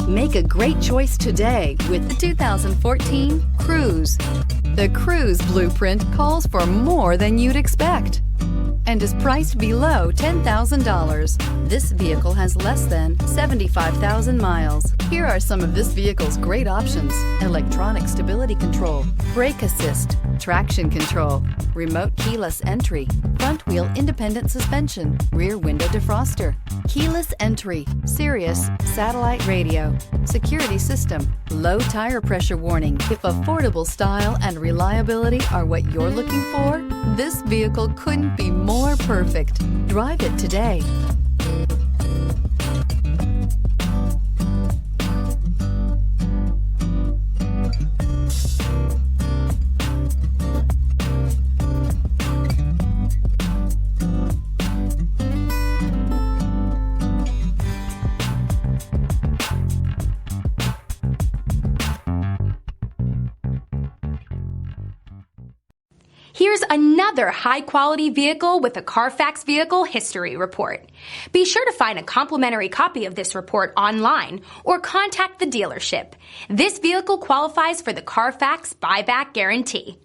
Make a great choice today with the 2014 Cruze. The Cruze blueprint calls for more than you'd expect and is priced below $10,000. This vehicle has less than 75,000 miles. Here are some of this vehicle's great options: electronic stability control, brake assist, traction control, remote keyless entry, front wheel independent suspension, rear window defroster, keyless entry, Sirius satellite radio, security system, low tire pressure warning. If affordable style and reliability are what you're looking for, this vehicle couldn't be more perfect. Drive it today. Here's another high-quality vehicle with a CARFAX Vehicle History Report. Be sure to find a complimentary copy of this report online or contact the dealership. This vehicle qualifies for the CARFAX Buyback Guarantee.